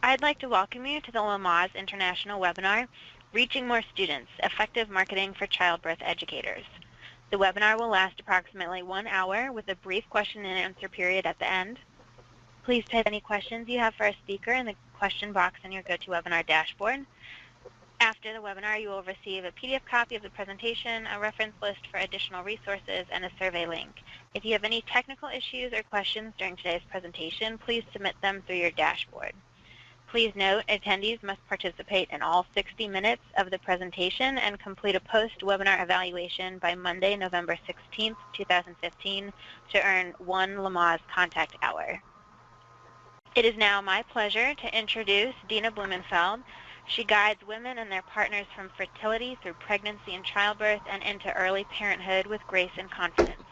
I'd like to welcome you to the Lamaze International webinar, Reaching More Students, Effective Marketing for Childbirth Educators. The webinar will last approximately 1 hour with a brief question and answer period at the end. Please type any questions you have for our speaker in the question box in your GoToWebinar dashboard. After the webinar, you will receive a PDF copy of the presentation, a reference list for additional resources, and a survey link. If you have any technical issues or questions during today's presentation, please submit them through your dashboard. Please note, attendees must participate in all 60 minutes of the presentation and complete a post-webinar evaluation by Monday, November 16th, 2015, to earn 1 Lamaze contact hour. It is now my pleasure to introduce Dina Blumenfeld. She guides women and their partners from fertility through pregnancy and childbirth and into early parenthood with grace and confidence.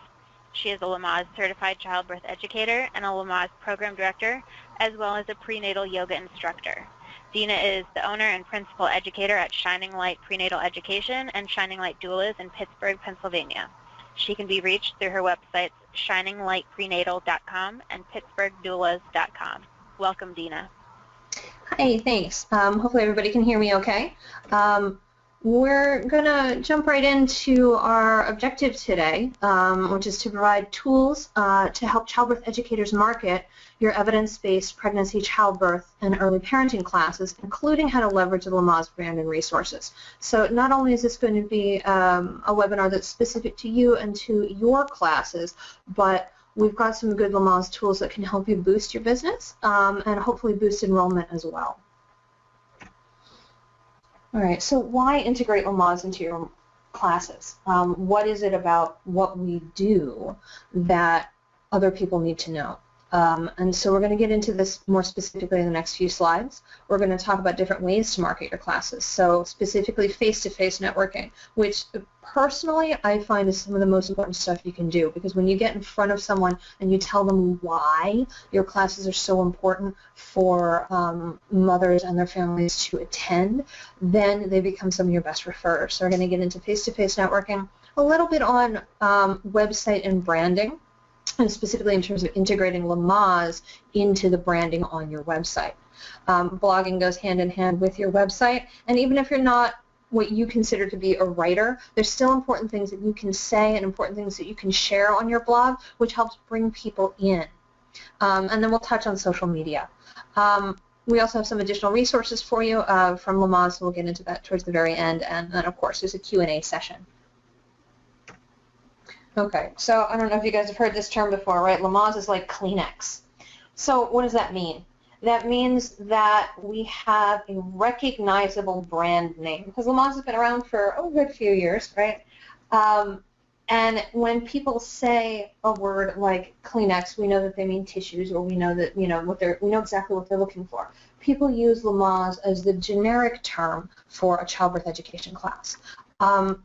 She is a Lamaze certified childbirth educator and a Lamaze program director, as well as a prenatal yoga instructor. Dina is the owner and principal educator at Shining Light Prenatal Education and Shining Light Doulas in Pittsburgh, Pennsylvania. She can be reached through her websites shininglightprenatal.com and pittsburghdoulas.com. Welcome, Dina. Hi, thanks. Hopefully everybody can hear me okay. We're going to jump right into our objective today, which is to provide tools to help childbirth educators market your evidence-based pregnancy, childbirth, and early parenting classes, including how to leverage the Lamaze brand and resources. So not only is this going to be a webinar that's specific to you and to your classes, but we've got some good Lamaze tools that can help you boost your business and hopefully boost enrollment as well. All right, so why integrate Lamaze into your classes? What is it about what we do that other people need to know? And so we're going to get into this more specifically in the next few slides. We're going to talk about different ways to market your classes, so specifically face-to-face networking, which personally I find is some of the most important stuff you can do, because when you get in front of someone and you tell them why your classes are so important for mothers and their families to attend, then they become some of your best referrers. So we're going to get into face-to-face networking, a little bit on website and branding, and specifically in terms of integrating Lamaze into the branding on your website. Blogging goes hand in hand with your website, and even if you're not what you consider to be a writer, there's still important things that you can say and important things that you can share on your blog, which helps bring people in. And then we'll touch on social media. We also have some additional resources for you from Lamaze, so we'll get into that towards the very end, and then of course there's a Q&A session. Okay, so I don't know if you guys have heard this term before, right? Lamaze is like Kleenex. So what does that mean? That means that we have a recognizable brand name, because Lamaze has been around for a good few years, right? And when people say a word like Kleenex, we know that they mean tissues, or we know that we know exactly what they're looking for. People use Lamaze as the generic term for a childbirth education class.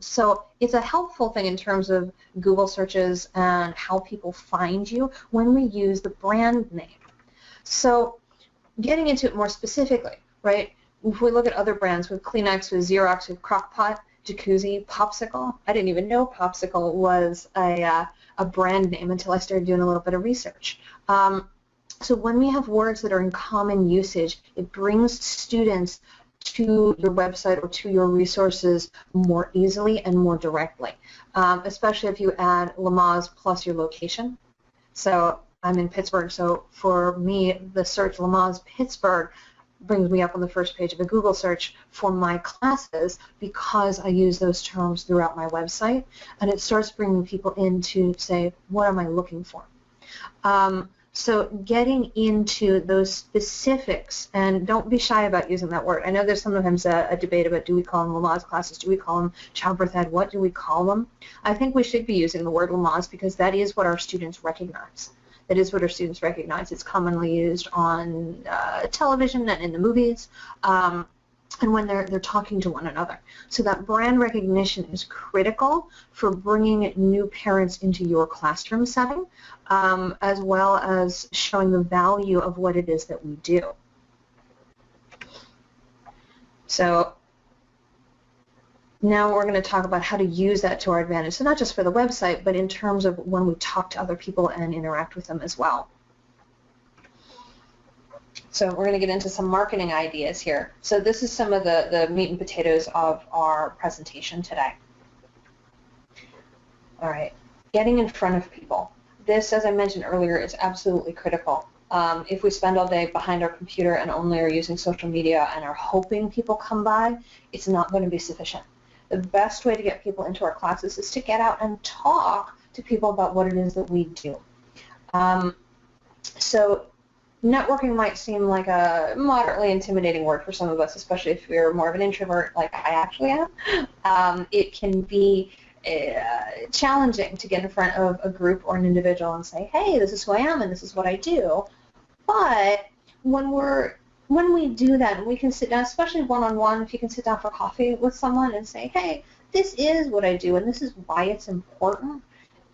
So it's a helpful thing in terms of Google searches and how people find you when we use the brand name. So getting into it more specifically, right, if we look at other brands, with Kleenex, with Xerox, with Crock-Pot, Jacuzzi, Popsicle. I didn't even know Popsicle was a brand name until I started doing a little bit of research. So when we have words that are in common usage, it brings students to your website or to your resources more easily and more directly, especially if you add Lamaze plus your location. So I'm in Pittsburgh, so for me, the search Lamaze Pittsburgh brings me up on the first page of a Google search for my classes, because I use those terms throughout my website, and it starts bringing people in to say, what am I looking for? So getting into those specifics, and don't be shy about using that word. I know there's sometimes a debate about, do we call them Lamaze classes, do we call them childbirth ed, what do we call them? I think we should be using the word Lamaze, because that is what our students recognize. That is what our students recognize. It's commonly used on television and in the movies, and when they're talking to one another. So that brand recognition is critical for bringing new parents into your classroom setting, as well as showing the value of what it is that we do. So now we're going to talk about how to use that to our advantage. So not just for the website, but in terms of when we talk to other people and interact with them as well. So we're going to get into some marketing ideas here. So this is some of the meat and potatoes of our presentation today. All right, getting in front of people. This, as I mentioned earlier, is absolutely critical. If we spend all day behind our computer and only are using social media and are hoping people come by, it's not going to be sufficient. The best way to get people into our classes is to get out and talk to people about what it is that we do. So networking might seem like a moderately intimidating word for some of us, especially if you're more of an introvert like I actually am. It can be challenging to get in front of a group or an individual and say, hey, this is who I am and this is what I do. But when we do that, and we can sit down, especially one-on-one, if you can sit down for coffee with someone and say, hey, this is what I do and this is why it's important,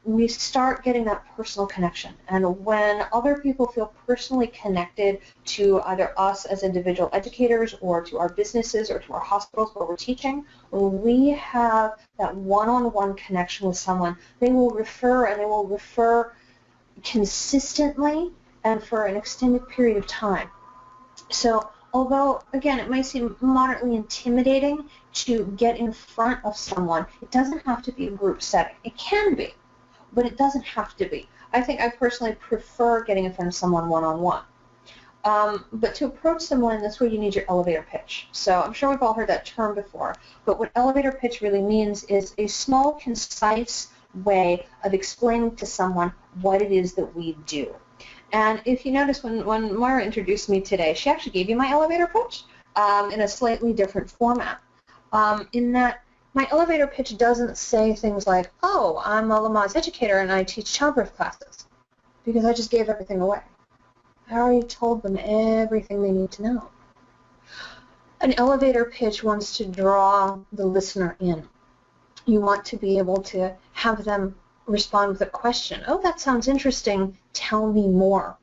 we start getting that personal connection. And when other people feel personally connected to either us as individual educators or to our businesses or to our hospitals where we're teaching, when we have that one-on-one connection with someone, they will refer, and they will refer consistently and for an extended period of time. So although, again, it might seem moderately intimidating to get in front of someone, it doesn't have to be a group setting. It can be, but it doesn't have to be. I think I personally prefer getting in front of someone one-on-one. But to approach someone in this way, you need your elevator pitch. So I'm sure we've all heard that term before, but what elevator pitch really means is a small, concise way of explaining to someone what it is that we do. And if you notice, when Mara introduced me today, she actually gave you my elevator pitch in a slightly different format. In that, my elevator pitch doesn't say things like, oh, I'm a Lamaze educator and I teach childbirth classes, because I just gave everything away. I already told them everything they need to know. An elevator pitch wants to draw the listener in. You want to be able to have them respond with a question. Oh, that sounds interesting. Tell me more.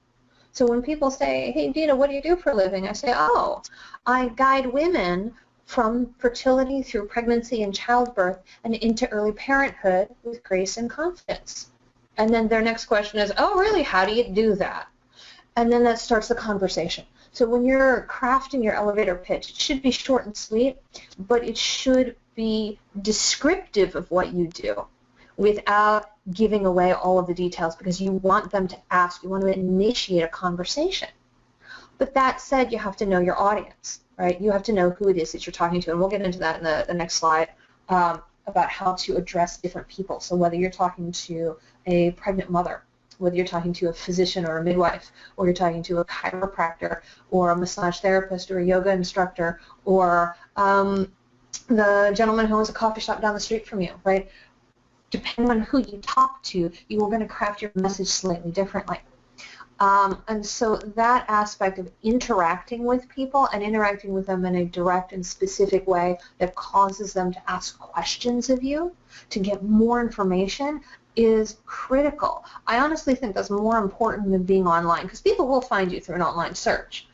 So when people say, hey, Dina, what do you do for a living? I say, oh, I guide women from fertility through pregnancy and childbirth and into early parenthood with grace and confidence. And then their next question is, oh, really? How do you do that? And then that starts the conversation. So when you're crafting your elevator pitch, it should be short and sweet, but it should be descriptive of what you do without giving away all of the details, because you want them to ask, you want to initiate a conversation. But that said, you have to know your audience, right? You have to know who it is that you're talking to, and we'll get into that in the next slide about how to address different people. So whether you're talking to a pregnant mother, whether you're talking to a physician or a midwife, or you're talking to a chiropractor or a massage therapist or a yoga instructor, or the gentleman who owns a coffee shop down the street from you, right? Depending on who you talk to, you are going to craft your message slightly differently. And so that aspect of interacting with people and interacting with them in a direct and specific way that causes them to ask questions of you, to get more information, is critical. I honestly think that's more important than being online, because people will find you through an online search.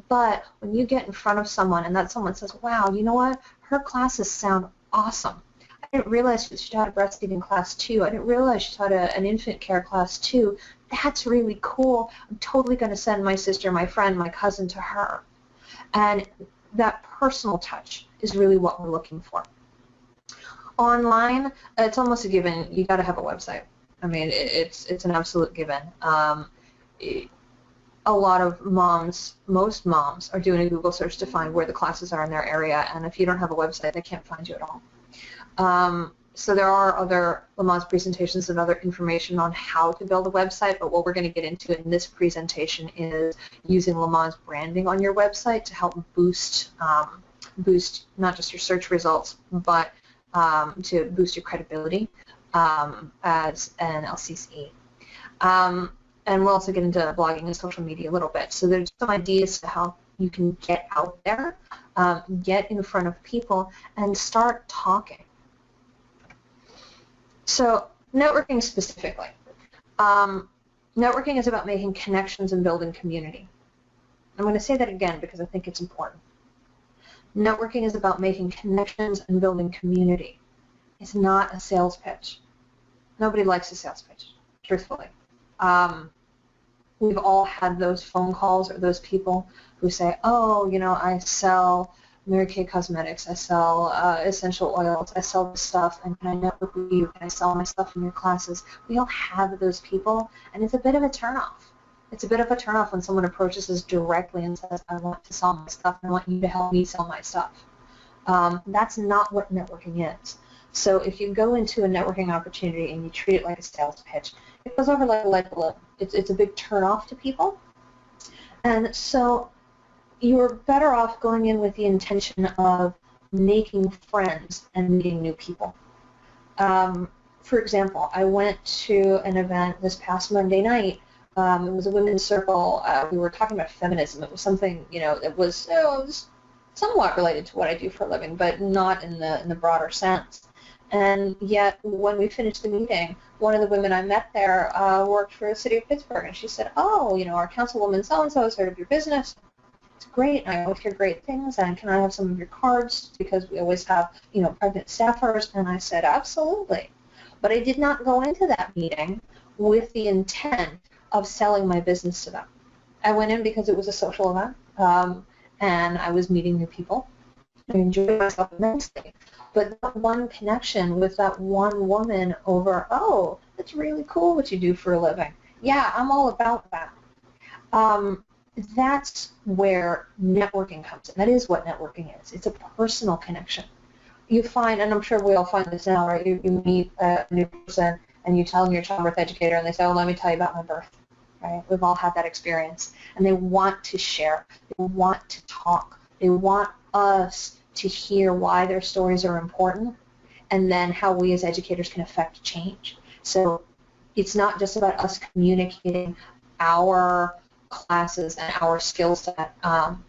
But when you get in front of someone and that someone says, wow, you know what, her classes sound awesome. I didn't realize she taught a breastfeeding class too. I didn't realize she taught an infant care class too. That's really cool. I'm totally going to send my sister, my friend, my cousin to her. And that personal touch is really what we're looking for. Online, it's almost a given. You got to have a website. I mean, it's an absolute given. A lot of moms, most moms, are doing a Google search to find where the classes are in their area, and if you don't have a website, they can't find you at all. So there are other Lamaze presentations and other information on how to build a website, but what we're going to get into in this presentation is using Lamaze branding on your website to help boost not just your search results, but to boost your credibility as an LCCE. And we'll also get into blogging and social media a little bit. So there's some ideas to how you can get out there, get in front of people, and start talking. So networking specifically. Networking is about making connections and building community. I'm going to say that again because I think it's important. Networking is about making connections and building community. It's not a sales pitch. Nobody likes a sales pitch, truthfully. We've all had those phone calls or those people who say, oh, you know, I sell Mary Kay Cosmetics, I sell essential oils, I sell this stuff, and can I network with you? Can I sell my stuff in your classes? We all have those people, and it's a bit of a turnoff. It's a bit of a turnoff when someone approaches us directly and says, I want to sell my stuff, I want you to help me sell my stuff. That's not what networking is. So if you go into a networking opportunity and you treat it like a sales pitch, it goes over like a light balloon. It's a big turnoff to people. And so you're better off going in with the intention of making friends and meeting new people. For example, I went to an event this past Monday night. It was a women's circle. We were talking about feminism. It was something, you know, it was somewhat related to what I do for a living, but not in the broader sense. And yet, when we finished the meeting, one of the women I met there worked for the city of Pittsburgh, and she said, oh, you know, our councilwoman so-and-so has heard of your business. It's great, and I always hear great things, and can I have some of your cards, because we always have, you know, pregnant staffers. And I said, absolutely. But I did not go into that meeting with the intent of selling my business to them. I went in because it was a social event, and I was meeting new people. I enjoyed myself immensely. But that one connection with that one woman over, oh, it's really cool what you do for a living. Yeah, I'm all about that. That's where networking comes in. That is what networking is. It's a personal connection. You find, and I'm sure we all find this now, right? You meet a new person and you tell them you're a childbirth educator, and they say, oh, let me tell you about my birth. Right? We've all had that experience. And they want to share. They want to talk. They want us to hear why their stories are important, and then how we as educators can affect change. So it's not just about us communicating our classes and our skill set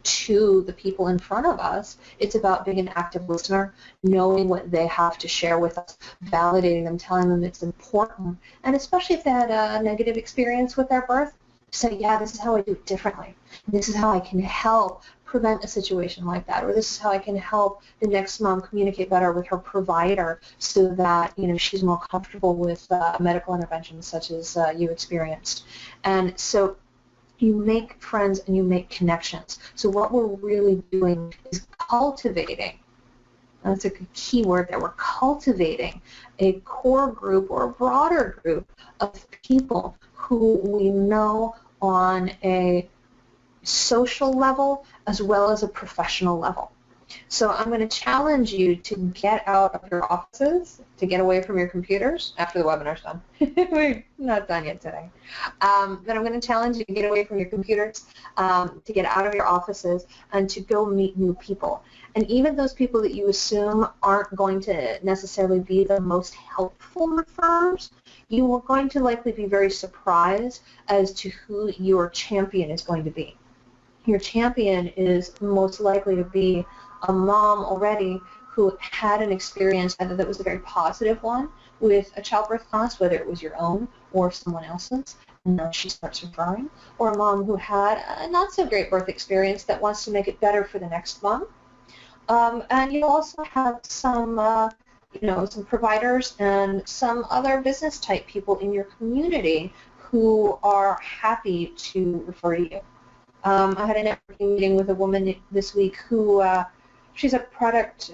to the people in front of us. It's about being an active listener, knowing what they have to share with us, validating them, telling them it's important, and especially if they had a negative experience with their birth, say, yeah, this is how I do it differently. This is how I can help prevent a situation like that, or this is how I can help the next mom communicate better with her provider so that, you know, she's more comfortable with medical interventions such as you experienced. And so you make friends and you make connections. So what we're really doing is cultivating, that's a key word there, we're cultivating a core group or a broader group of people who we know on a social level as well as a professional level. So I'm going to challenge you to get out of your offices, to get away from your computers after the webinar's done. We're not done yet today. But I'm going to challenge you to get away from your computers, to get out of your offices, and to go meet new people. And even those people that you assume aren't going to necessarily be the most helpful referrers, you are going to likely be very surprised as to who your champion is going to be. Your champion is most likely to be a mom already who had an experience, either that was a very positive one with a childbirth class, whether it was your own or someone else's, and now she starts referring, or a mom who had a not so great birth experience that wants to make it better for the next mom. And you also have some, some providers and some other business type people in your community who are happy to refer to you. I had a networking meeting with a woman this week who she's a product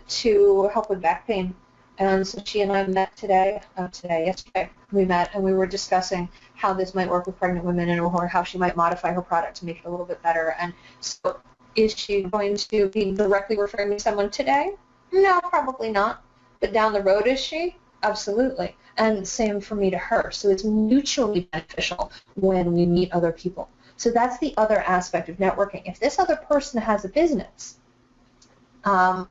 to help with back pain, and so she and I met yesterday. We met and we were discussing how this might work with pregnant women and or how she might modify her product to make it a little bit better. And so, is she going to be directly referring to someone today? No, probably not. But down the road, is she? Absolutely. And same for me to her. So it's mutually beneficial when we meet other people. So that's the other aspect of networking. If this other person has a business,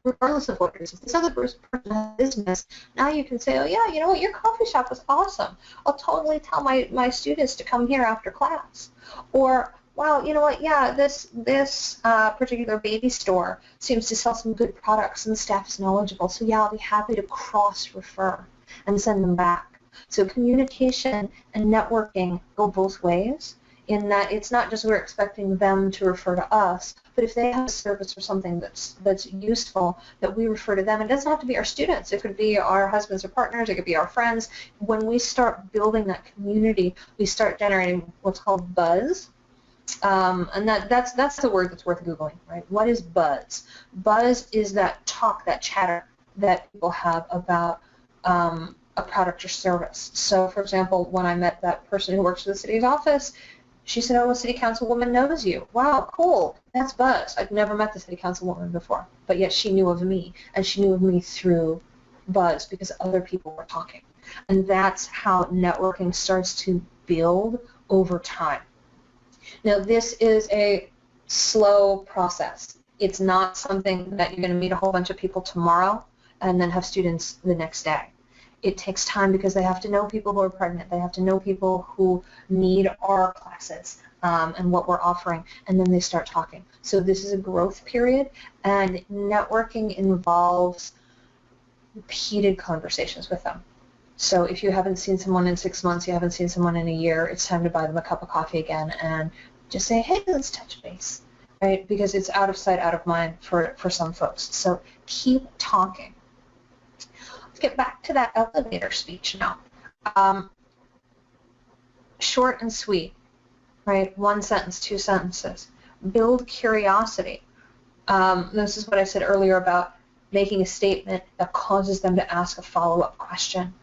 regardless of what it is, if this other person has a business, now you can say, oh yeah, you know what, your coffee shop was awesome. I'll totally tell my students to come here after class. Or, wow, you know what, yeah, this particular baby store seems to sell some good products and the staff is knowledgeable, so yeah, I'll be happy to cross-refer and send them back. So communication and networking go both ways, in that it's not just we're expecting them to refer to us, But if they have a service or something that's useful, that we refer to them, and it doesn't have to be our students. It could be our husbands or partners. It could be our friends. When we start building that community, we start generating what's called buzz. And that's the word that's worth Googling, right? What is buzz? Buzz is that talk, that chatter that people have about a product or service. So, for example, when I met that person who works for the city's office, she said, oh, a city councilwoman knows you. Wow, cool. That's buzz. I'd never met the city councilwoman before, but yet she knew of me, and she knew of me through buzz because other people were talking. And that's how networking starts to build over time. Now, this is a slow process. It's not something that you're going to meet a whole bunch of people tomorrow and then have students the next day. It takes time because they have to know people who are pregnant. They have to know people who need our classes and what we're offering, and then they start talking. So this is a growth period, and networking involves repeated conversations with them. So if you haven't seen someone in 6 months, you haven't seen someone in a year, it's time to buy them a cup of coffee again and just say, hey, let's touch base, right? Because it's out of sight, out of mind for some folks. So keep talking. Let's get back to that elevator speech now. Short and sweet, right? 1 sentence, 2 sentences. Build curiosity. This is what I said earlier about making a statement that causes them to ask a follow-up question.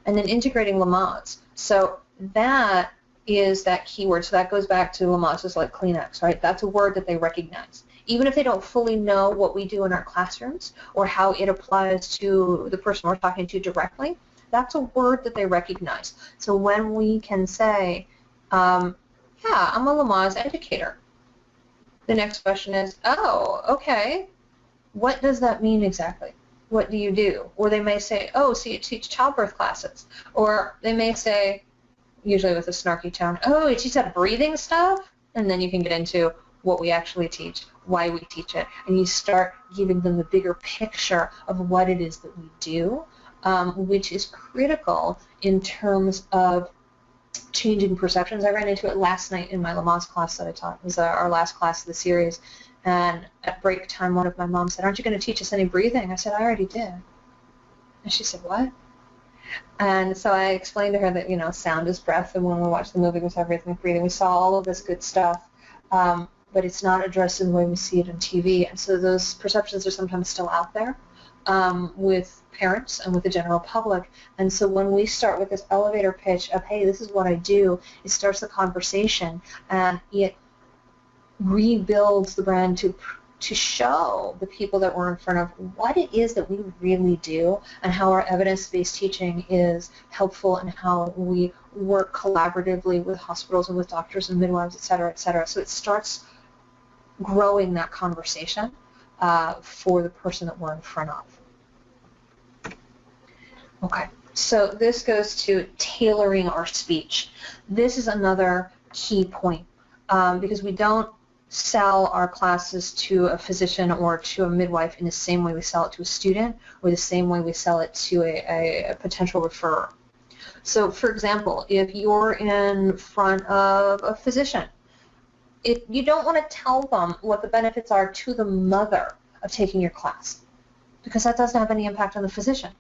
And then integrating Lamaze. So that is that keyword. So that goes back to Lamaze is like Kleenex, right? That's a word that they recognize. Even if they don't fully know what we do in our classrooms or how it applies to the person we're talking to directly, that's a word that they recognize. So when we can say, yeah, I'm a Lamaze educator, the next question is, oh, okay, what does that mean exactly? What do you do? Or they may say, oh, so you teach childbirth classes. Or they may say, usually with a snarky tone, oh, you teach that breathing stuff? And then you can get into what we actually teach, why we teach it, and you start giving them the bigger picture of what it is that we do, which is critical in terms of changing perceptions. I ran into it last night in my Lamaze class that I taught. It was our last class of the series. And at break time, one of my moms said, aren't you going to teach us any breathing? I said, I already did. And she said, what? And so I explained to her that, you know, sound is breath, and when we watch the movie with Everything Breathing, we saw all of this good stuff, but it's not addressed in the way we see it on TV. And so those perceptions are sometimes still out there with parents and with the general public. And so when we start with this elevator pitch of, hey, this is what I do, it starts the conversation, and it rebuilds the brand to show the people that we're in front of what it is that we really do and how our evidence-based teaching is helpful and how we work collaboratively with hospitals and with doctors and midwives, et cetera, et cetera. So it starts growing that conversation for the person that we're in front of. Okay, so this goes to tailoring our speech. This is another key point because we don't sell our classes to a physician or to a midwife in the same way we sell it to a student or the same way we sell it to a potential referrer. So, for example, if you're in front of a physician, you don't want to tell them what the benefits are to the mother of taking your class because that doesn't have any impact on the physician.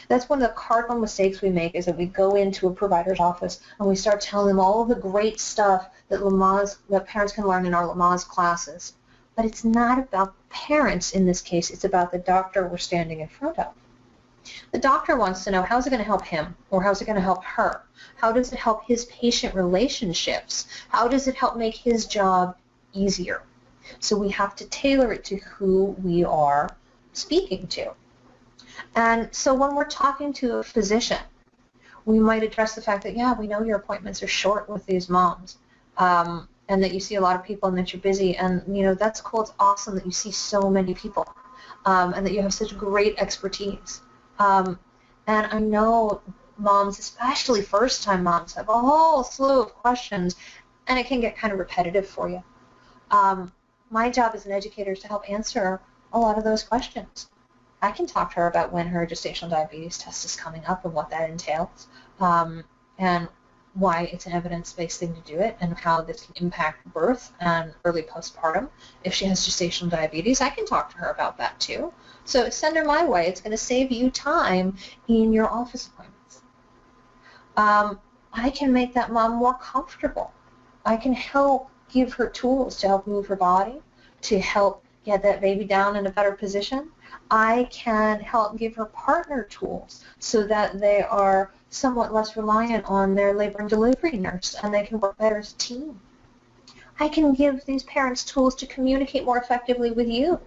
That's one of the cardinal mistakes we make is that we go into a provider's office and we start telling them all of the great stuff that parents can learn in our Lamaze classes. But it's not about parents in this case. It's about the doctor we're standing in front of. The doctor wants to know how is it going to help him or how is it going to help her? How does it help his patient relationships? How does it help make his job easier? So we have to tailor it to who we are speaking to. And so when we're talking to a physician, we might address the fact that, yeah, we know your appointments are short with these moms and that you see a lot of people and that you're busy. And, you know, that's cool. It's awesome that you see so many people and that you have such great expertise. And I know moms, especially first-time moms, have a whole slew of questions, and it can get kind of repetitive for you. My job as an educator is to help answer a lot of those questions. I can talk to her about when her gestational diabetes test is coming up and what that entails, and why it's an evidence-based thing to do it and how this can impact birth and early postpartum. If she has gestational diabetes, I can talk to her about that too. So send her my way. It's going to save you time in your office appointments. I can make that mom more comfortable. I can help give her tools to help move her body, to help get that baby down in a better position. I can help give her partner tools so that they are somewhat less reliant on their labor and delivery nurse and they can work better as a team. I can give these parents tools to communicate more effectively with you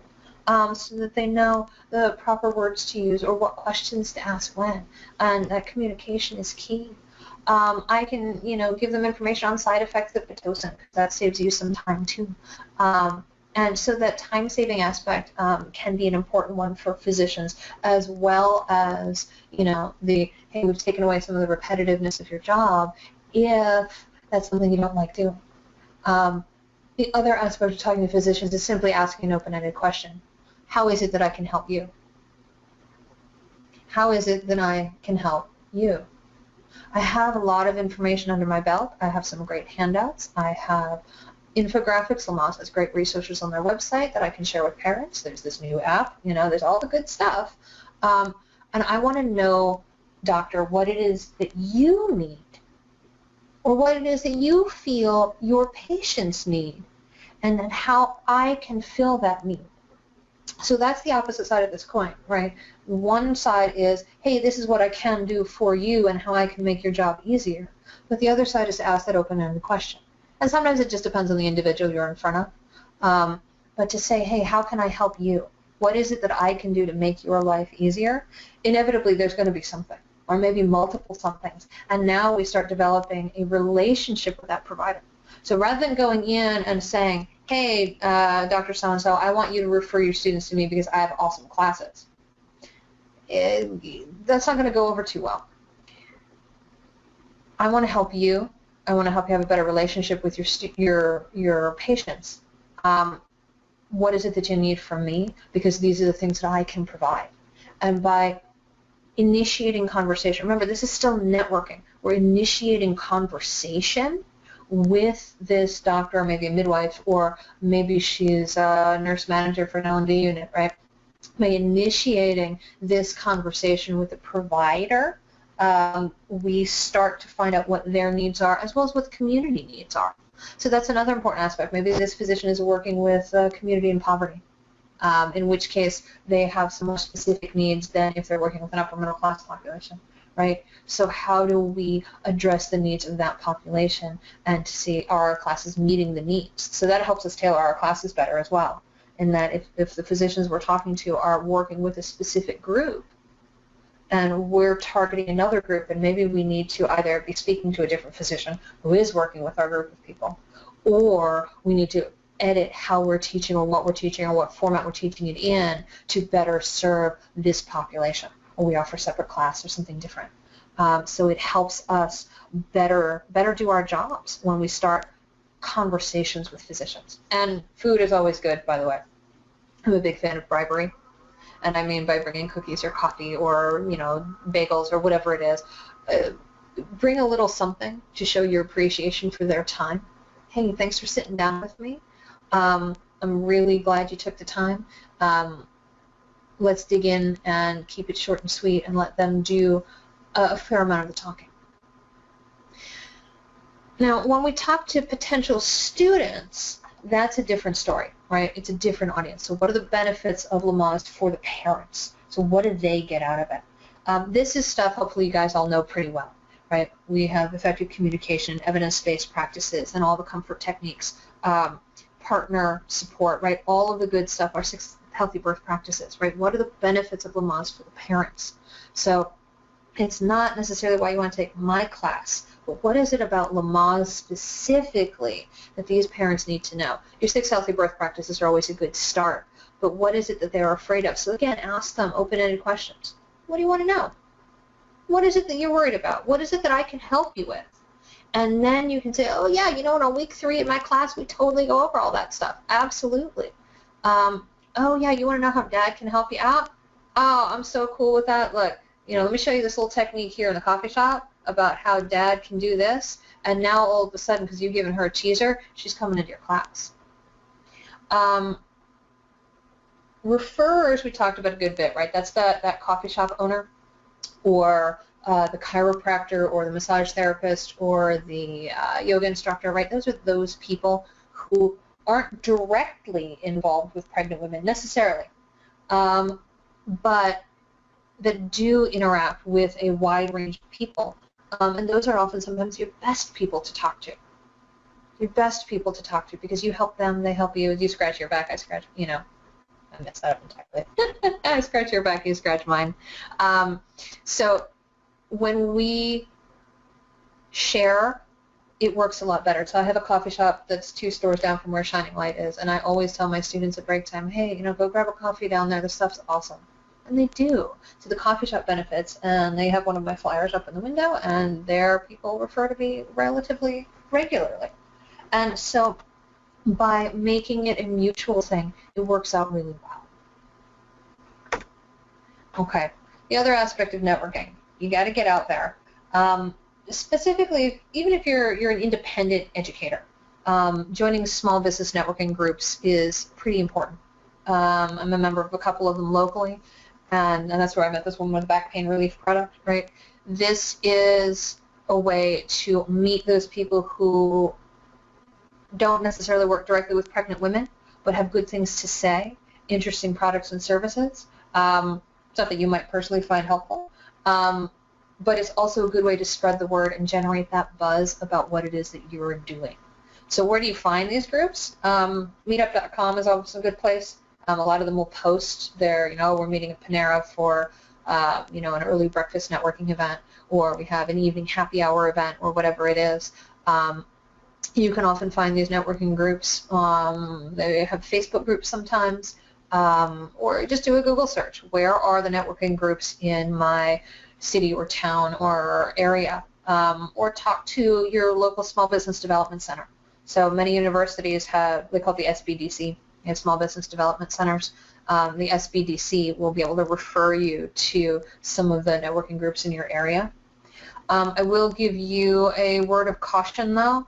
so that they know the proper words to use or what questions to ask when, and that communication is key. I can, give them information on side effects of Pitocin. That saves you some time too. And so that time-saving aspect can be an important one for physicians, as well as, hey, we've taken away some of the repetitiveness of your job if that's something you don't like doing. The other aspect of talking to physicians is simply asking an open-ended question. How is it that I can help you? How is it that I can help you? I have a lot of information under my belt. I have some great handouts. I have infographics. Lamaze has great resources on their website that I can share with parents. There's this new app. There's all the good stuff. And I want to know, doctor, what it is that you need or what it is that you feel your patients need, and then how I can fill that need. So that's the opposite side of this coin, right? One side is, hey, this is what I can do for you and how I can make your job easier. But the other side is to ask that open-ended question. And sometimes it just depends on the individual you're in front of. But to say, hey, how can I help you? What is it that I can do to make your life easier? Inevitably, there's going to be something, or maybe multiple somethings. And now we start developing a relationship with that provider. So rather than going in and saying, hey, Dr. So-and-so, I want you to refer your students to me because I have awesome classes. That's not going to go over too well. I want to help you. I want to help you have a better relationship with your patients. What is it that you need from me? Because these are the things that I can provide. And by initiating conversation, remember, this is still networking. We're initiating conversation with this doctor, or maybe a midwife, or maybe she's a nurse manager for an L&D unit, right? By initiating this conversation with the provider, we start to find out what their needs are, as well as what the community needs are. So that's another important aspect. Maybe this physician is working with a community in poverty, in which case they have some more specific needs than if they're working with an upper middle class population, right? So how do we address the needs of that population and to see are our classes meeting the needs? So that helps us tailor our classes better as well, in that if the physicians we're talking to are working with a specific group, and we're targeting another group, and maybe we need to either be speaking to a different physician who is working with our group of people, or we need to edit how we're teaching or what we're teaching or what format we're teaching it in to better serve this population, or we offer separate class or something different. So it helps us better do our jobs when we start conversations with physicians. And food is always good, by the way. I'm a big fan of bribery. And I mean by bringing cookies or coffee or, bagels or whatever it is. Bring a little something to show your appreciation for their time. Hey, thanks for sitting down with me. I'm really glad you took the time. Let's dig in and keep it short and sweet and let them do a fair amount of the talking. Now, when we talk to potential students, that's a different story, right? It's a different audience. So what are the benefits of Lamaze for the parents? So what do they get out of it? This is stuff hopefully you guys all know pretty well, right? We have effective communication, evidence-based practices, and all the comfort techniques, partner support, right? All of the good stuff, our 6 healthy birth practices, right? What are the benefits of Lamaze for the parents? So it's not necessarily why you want to take my class, but what is it about Lamaze specifically that these parents need to know? Your 6 healthy birth practices are always a good start, but what is it that they're afraid of? So again, ask them open-ended questions. What do you want to know? What is it that you're worried about? What is it that I can help you with? And then you can say, oh yeah, on week 3 in my class, we totally go over all that stuff. Absolutely. Oh yeah, you want to know how dad can help you out? Oh, I'm so cool with that. Look, let me show you this little technique here in the coffee shop. about how dad can do this, and now all of a sudden, because you've given her a teaser, she's coming into your class. Referrers, we talked about a good bit, right? That's that coffee shop owner, or the chiropractor, or the massage therapist, or the yoga instructor, right? Those are those people who aren't directly involved with pregnant women necessarily, but that do interact with a wide range of people. And those are often sometimes your best people to talk to. Your best people to talk to, because you help them, they help you. You scratch your back, I scratch, you know. I messed that up entirely. I scratch your back, you scratch mine. So when we share, it works a lot better. So I have a coffee shop that's 2 stores down from where Shining Light is, and I always tell my students at break time, hey, you know, go grab a coffee down there. The stuff's awesome. And they do. So the coffee shop benefits, and they have one of my flyers up in the window, and their people refer to me relatively regularly. And so by making it a mutual thing, it works out really well. Okay. The other aspect of networking, you got to get out there. Specifically, even if you're an independent educator, joining small business networking groups is pretty important. I'm a member of a couple of them locally, and that's where I met this woman with a back pain relief product, right? This is a way to meet those people who don't necessarily work directly with pregnant women, but have good things to say, interesting products and services, stuff that you might personally find helpful. But it's also a good way to spread the word and generate that buzz about what it is that you're doing. So where do you find these groups? Meetup.com is always a good place. A lot of them will post their, you know, we're meeting at Panera for, you know, an early breakfast networking event, or we have an evening happy hour event, or whatever it is. You can often find these networking groups. They have Facebook groups sometimes, or just do a Google search. Where are the networking groups in my city or town or area? Or talk to your local small business development center. So many universities have, they call it the SBDC, they have small business development centers. The SBDC will be able to refer you to some of the networking groups in your area. I will give you a word of caution though.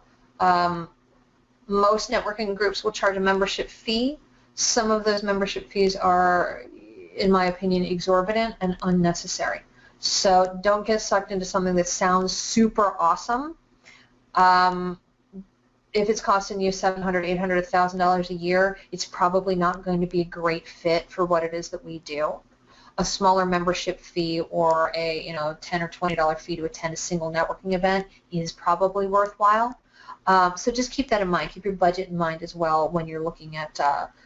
Most networking groups will charge a membership fee. Some of those membership fees are, in my opinion, exorbitant and unnecessary. So don't get sucked into something that sounds super awesome. If it's costing you $700, $800, $1,000 a year, it's probably not going to be a great fit for what it is that we do. A smaller membership fee or a, you know, $10 or $20 fee to attend a single networking event is probably worthwhile. So just keep that in mind. Keep your budget in mind as well when you're looking at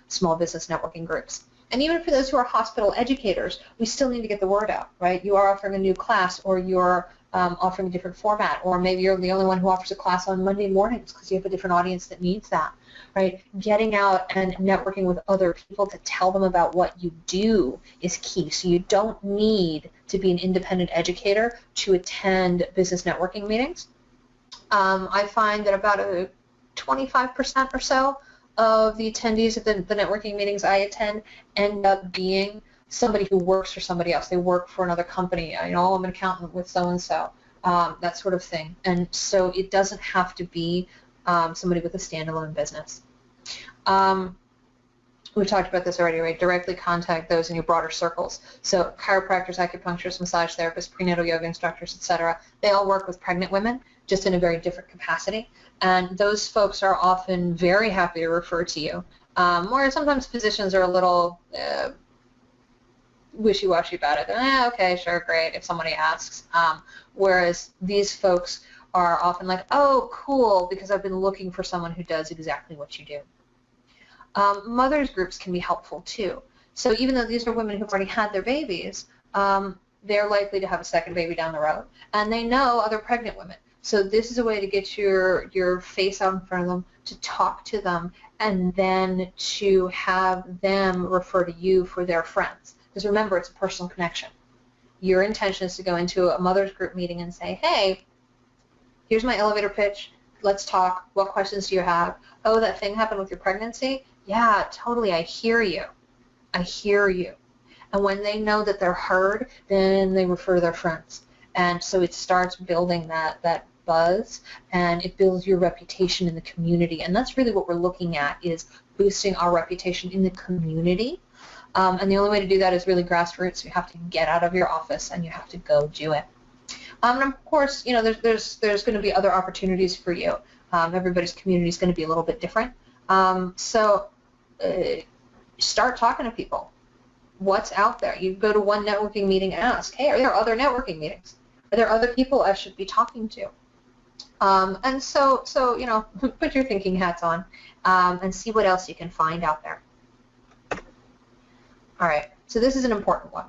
small business networking groups. And even for those who are hospital educators, we still need to get the word out, right? You are offering a new class, or you're offering a different format, or maybe you're the only one who offers a class on Monday mornings because you have a different audience that needs that, right? Getting out and networking with other people to tell them about what you do is key. So you don't need to be an independent educator to attend business networking meetings. I find that about a 25% or so of the attendees at the networking meetings I attend end up being somebody who works for somebody else. They work for another company. You know, I'm an accountant with so-and-so, that sort of thing. And so it doesn't have to be somebody with a standalone business. We've talked about this already, right? Directly contact those in your broader circles. So chiropractors, acupuncturists, massage therapists, prenatal yoga instructors, etc. They all work with pregnant women, just in a very different capacity. And those folks are often very happy to refer to you. Whereas sometimes physicians are a little wishy-washy about it. Okay, sure, great, if somebody asks. Whereas these folks are often like, oh, cool, because I've been looking for someone who does exactly what you do. Mothers groups can be helpful too. So even though these are women who've already had their babies, they're likely to have a second baby down the road, and they know other pregnant women. So this is a way to get your face out in front of them, to talk to them, and then to have them refer to you for their friends. Because remember, it's a personal connection. Your intention is to go into a mother's group meeting and say, hey, here's my elevator pitch. Let's talk. What questions do you have? Oh, that thing happened with your pregnancy? Yeah, totally. I hear you. I hear you. And when they know that they're heard, then they refer their friends. And so it starts building that buzz, and it builds your reputation in the community. And that's really what we're looking at, is boosting our reputation in the community. And the only way to do that is really grassroots. You have to get out of your office and you have to go do it. And of course, you know, there's going to be other opportunities for you. Everybody's community is going to be a little bit different. So start talking to people. What's out there? You go to one networking meeting, ask, hey, are there other networking meetings? Are there other people I should be talking to? And so you know, put your thinking hats on and see what else you can find out there. All right, so this is an important one.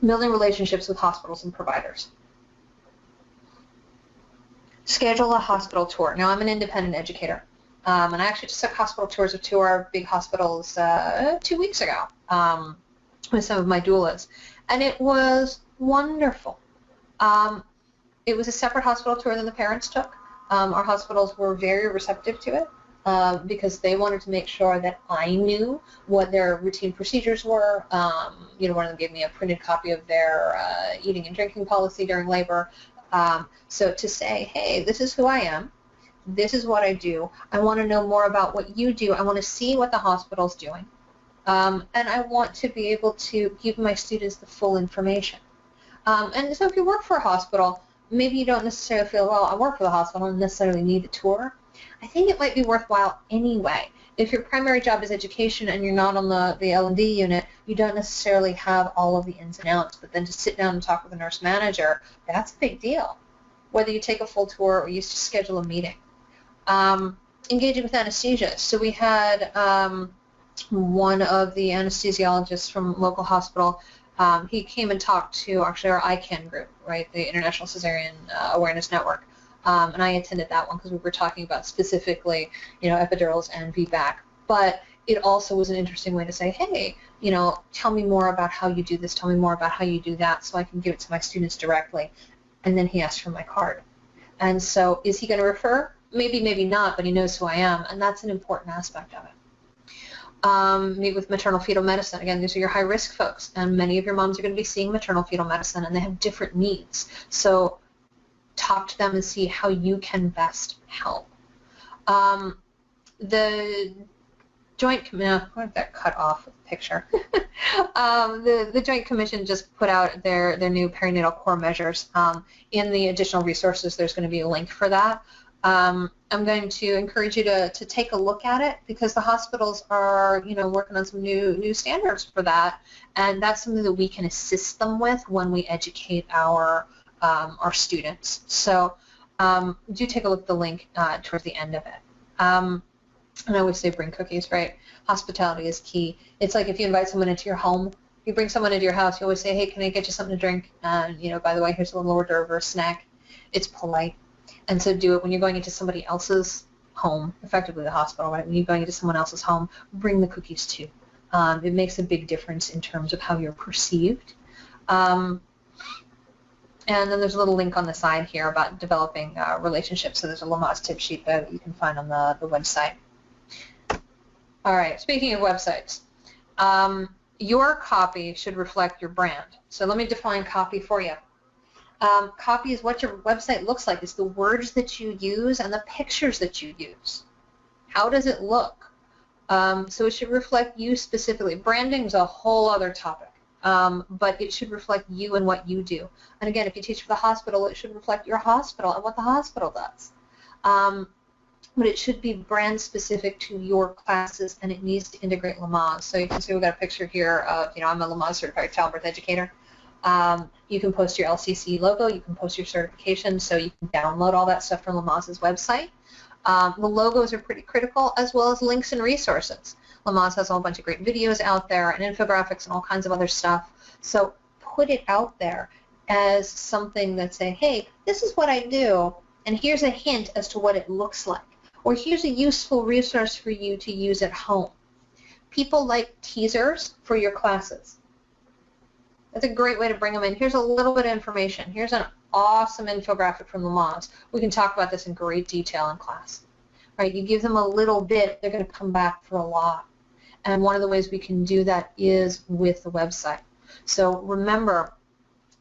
Building relationships with hospitals and providers. Schedule a hospital tour. Now, I'm an independent educator, and I actually just took hospital tours of 2 of our big hospitals 2 weeks ago with some of my doulas, and it was wonderful. It was a separate hospital tour than the parents took. Our hospitals were very receptive to it because they wanted to make sure that I knew what their routine procedures were. You know, one of them gave me a printed copy of their eating and drinking policy during labor. So to say, hey, this is who I am, this is what I do, I want to know more about what you do, I want to see what the hospital's doing, and I want to be able to give my students the full information. And so if you work for a hospital, maybe you don't necessarily feel, well, I work for the hospital and necessarily need a tour. I think it might be worthwhile anyway. If your primary job is education and you're not on the L&D unit, you don't necessarily have all of the ins and outs, but then to sit down and talk with a nurse manager, that's a big deal, whether you take a full tour or you just schedule a meeting. Engaging with anesthesia. So we had one of the anesthesiologists from local hospital. He came and talked to actually our ICANN group, right, the International Cesarean Awareness Network. And I attended that one because we were talking about specifically, you know, epidurals and VBAC. But it also was an interesting way to say, hey, you know, tell me more about how you do this, tell me more about how you do that, so I can give it to my students directly. And then he asked for my card. And so is he going to refer? Maybe, maybe not, but he knows who I am, and that's an important aspect of it. Meet with maternal fetal medicine. Again, these are your high-risk folks, and many of your moms are going to be seeing maternal fetal medicine, and they have different needs. So talk to them and see how you can best help. The Joint Commission, why did that cut off the picture? The Joint Commission just put out their new perinatal core measures. In the additional resources, there's going to be a link for that. I'm going to encourage you to take a look at it because the hospitals are, you know, working on some new standards for that, and that's something that we can assist them with when we educate our students. So do take a look at the link towards the end of it. And I always say bring cookies, right? Hospitality is key. It's like if you invite someone into your home, you bring someone into your house, you always say, hey, can I get you something to drink? And, you know, by the way, here's a little hors d'oeuvre or a snack. It's polite. And so do it when you're going into somebody else's home, effectively the hospital, right? When you're going into someone else's home, bring the cookies too. It makes a big difference in terms of how you're perceived. And then there's a little link on the side here about developing relationships. So there's a Lamaze tip sheet there that you can find on the website. All right, speaking of websites, your copy should reflect your brand. So let me define copy for you. Copy is what your website looks like. It's the words that you use and the pictures that you use. How does it look? So it should reflect you specifically. Branding is a whole other topic, but it should reflect you and what you do. And again, if you teach for the hospital, it should reflect your hospital and what the hospital does. But it should be brand specific to your classes, and it needs to integrate Lamaze. So you can see we've got a picture here of, you know, I'm a Lamaze certified childbirth educator. You can post your LCCE logo, you can post your certification, so you can download all that stuff from Lamaze's website. The logos are pretty critical, as well as links and resources. Lamaze has a whole bunch of great videos out there and infographics and all kinds of other stuff. So put it out there as something that say, hey, this is what I do, and here's a hint as to what it looks like. Or here's a useful resource for you to use at home. People like teasers for your classes. That's a great way to bring them in. Here's a little bit of information. Here's an awesome infographic from Lamaze. We can talk about this in great detail in class. Right? You give them a little bit, they're going to come back for a lot. And one of the ways we can do that is with the website. So remember,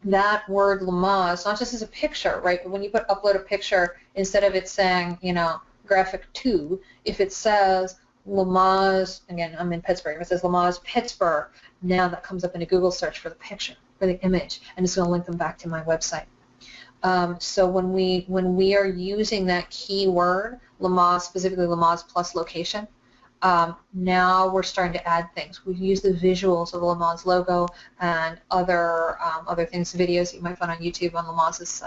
that word Lamaze, not just as a picture, right, but when you upload a picture, instead of it saying, you know, graphic 2, if it says Lamaze, again, I'm in Pittsburgh, if it says Lamaze Pittsburgh, now that comes up in a Google search for the picture, for the image, and it's going to link them back to my website. So when we are using that keyword, Lamaze, specifically Lamaze plus location, now we're starting to add things. We use the visuals of the Lamaze logo and other things, videos that you might find on YouTube, on Lamaze's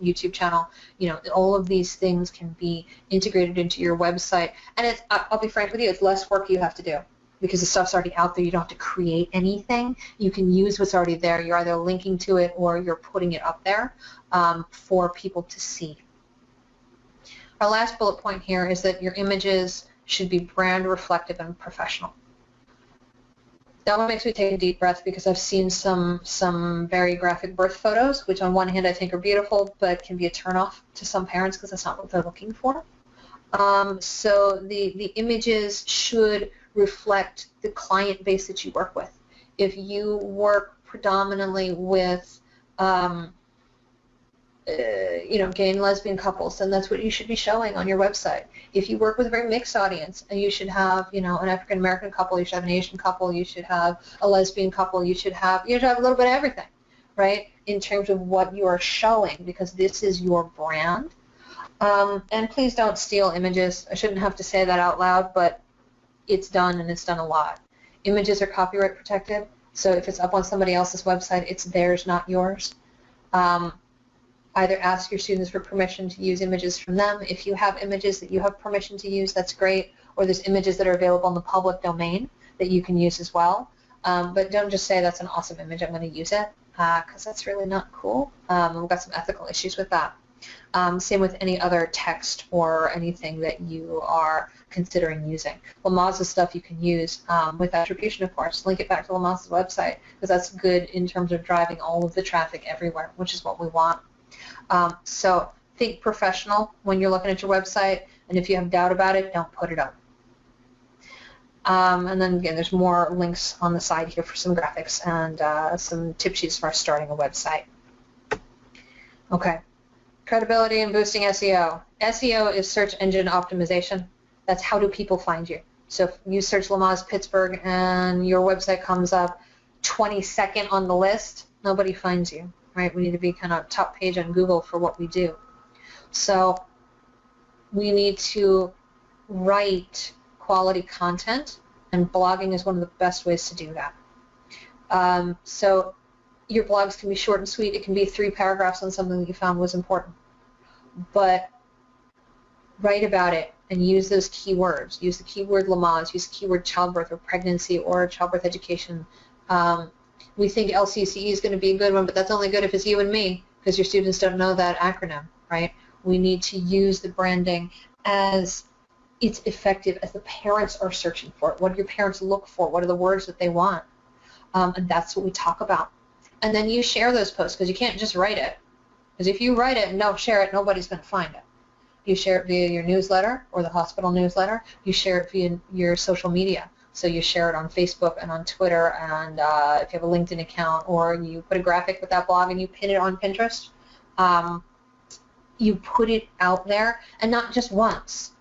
YouTube channel. You know, all of these things can be integrated into your website. And it's, I'll be frank with you, it's less work you have to do because the stuff's already out there. You don't have to create anything. You can use what's already there. You're either linking to it or you're putting it up there for people to see. Our last bullet point here is that your images should be brand reflective and professional. That one makes me take a deep breath because I've seen some very graphic birth photos, which on one hand I think are beautiful, but can be a turnoff to some parents because that's not what they're looking for. So the images should reflect the client base that you work with. If you work predominantly with you know, gay and lesbian couples, then that's what you should be showing on your website. If you work with a very mixed audience, and you should have, you know, an African American couple, you should have an Asian couple, you should have a lesbian couple, you should have a little bit of everything, right? In terms of what you are showing, because this is your brand. And please don't steal images. I shouldn't have to say that out loud, but it's done, and it's done a lot. Images are copyright protected, so if it's up on somebody else's website, it's theirs, not yours. Either ask your students for permission to use images from them. If you have images that you have permission to use, that's great. Or there's images that are available in the public domain that you can use as well. But don't just say that's an awesome image, I'm going to use it, because that's really not cool. We've got some ethical issues with that. Same with any other text or anything that you are considering using. Lamaze's stuff you can use with attribution, of course. Link it back to Lamaze's website, because that's good in terms of driving all of the traffic everywhere, which is what we want. So think professional when you're looking at your website, and if you have doubt about it, don't put it up. And then again, there's more links on the side here for some graphics and some tip sheets for starting a website. Okay, credibility and boosting SEO. SEO is search engine optimization. That's how do people find you. So if you search Lamaze Pittsburgh and your website comes up 22nd on the list, nobody finds you. Right? We need to be kind of top page on Google for what we do. So we need to write quality content, and blogging is one of the best ways to do that. So your blogs can be short and sweet. It can be 3 paragraphs on something that you found was important. But write about it and use those keywords. Use the keyword Lamaze, use the keyword childbirth or pregnancy or childbirth education. We think LCCE is going to be a good one, but that's only good if it's you and me, because your students don't know that acronym, right? We need to use the branding as it's effective as the parents are searching for it. What do your parents look for? What are the words that they want? And that's what we talk about. And then you share those posts, because you can't just write it. Because if you write it and don't share it, nobody's going to find it. You share it via your newsletter or the hospital newsletter. You share it via your social media. So you share it on Facebook and on Twitter, and if you have a LinkedIn account, or you put a graphic with that blog and you pin it on Pinterest, you put it out there, and not just once.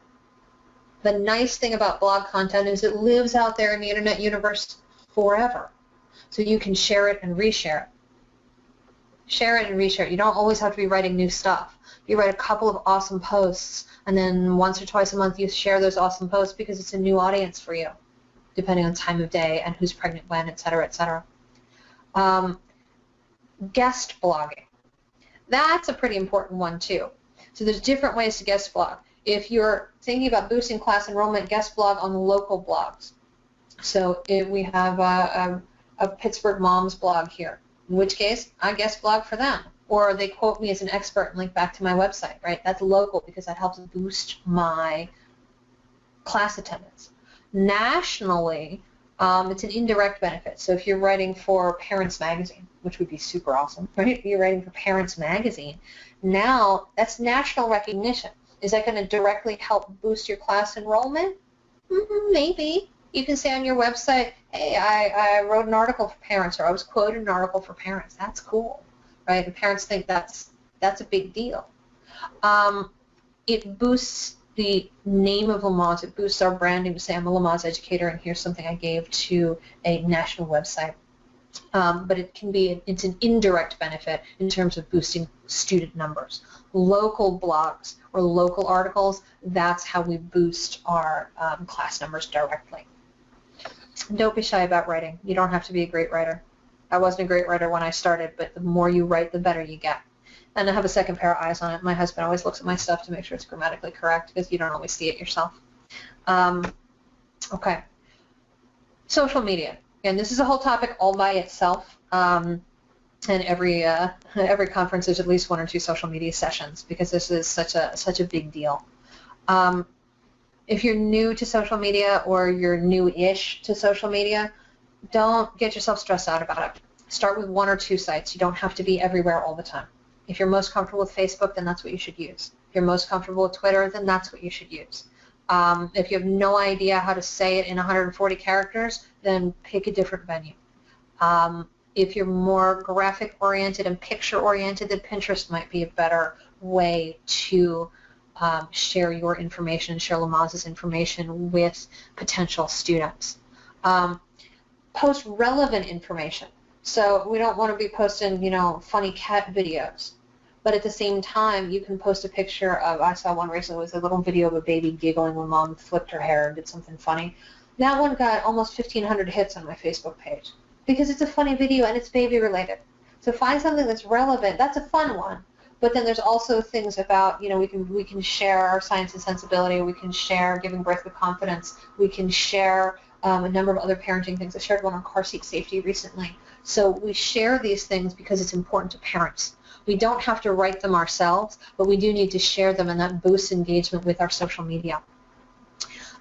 The nice thing about blog content is it lives out there in the internet universe forever. So you can share it and reshare it. Share it and reshare it. You don't always have to be writing new stuff. You write a couple of awesome posts, and then once or twice a month you share those awesome posts because it's a new audience for you, depending on time of day and who's pregnant when, et cetera, et cetera. Guest blogging. That's a pretty important one too. So there's different ways to guest blog. If you're thinking about boosting class enrollment, guest blog on local blogs. So if we have a Pittsburgh Moms blog here, in which case I guest blog for them. Or they quote me as an expert and link back to my website, right? That's local because that helps boost my class attendance. Nationally, it's an indirect benefit. So if you're writing for Parents Magazine, which would be super awesome, right? If you're writing for Parents Magazine, now that's national recognition. Is that going to directly help boost your class enrollment? Maybe. You can say on your website, hey, I wrote an article for parents, or I was quoted an article for parents. That's cool, right? And parents think that's a big deal. It boosts the name of Lamaze. It boosts our branding to say, I'm a Lamaze educator, and here's something I gave to a national website. But it's an indirect benefit in terms of boosting student numbers. Local blogs or local articles, that's how we boost our class numbers directly. Don't be shy about writing. You don't have to be a great writer. I wasn't a great writer when I started, but the more you write, the better you get. And I have a second pair of eyes on it. My husband always looks at my stuff to make sure it's grammatically correct because you don't always see it yourself. Okay. Social media. And this is a whole topic all by itself. And every conference there's at least 1 or 2 social media sessions because this is such a big deal. If you're new to social media or you're new-ish to social media, don't get yourself stressed out about it. Start with 1 or 2 sites. You don't have to be everywhere all the time. If you're most comfortable with Facebook, then that's what you should use. If you're most comfortable with Twitter, then that's what you should use. If you have no idea how to say it in 140 characters, then pick a different venue. If you're more graphic-oriented and picture-oriented, then Pinterest might be a better way to share your information, share Lamaze's information with potential students. Post relevant information. So we don't want to be posting, funny cat videos. But at the same time, you can post a picture of, I saw one recently, it was a little video of a baby giggling when mom flipped her hair and did something funny. That one got almost 1,500 hits on my Facebook page because it's a funny video and it's baby related. So find something that's relevant. That's a fun one. But then there's also things about, we can share our science and sensibility. We can share giving birth with confidence. We can share a number of other parenting things. I shared one on car seat safety recently. So we share these things because it's important to parents. We don't have to write them ourselves, but we do need to share them, and that boosts engagement with our social media.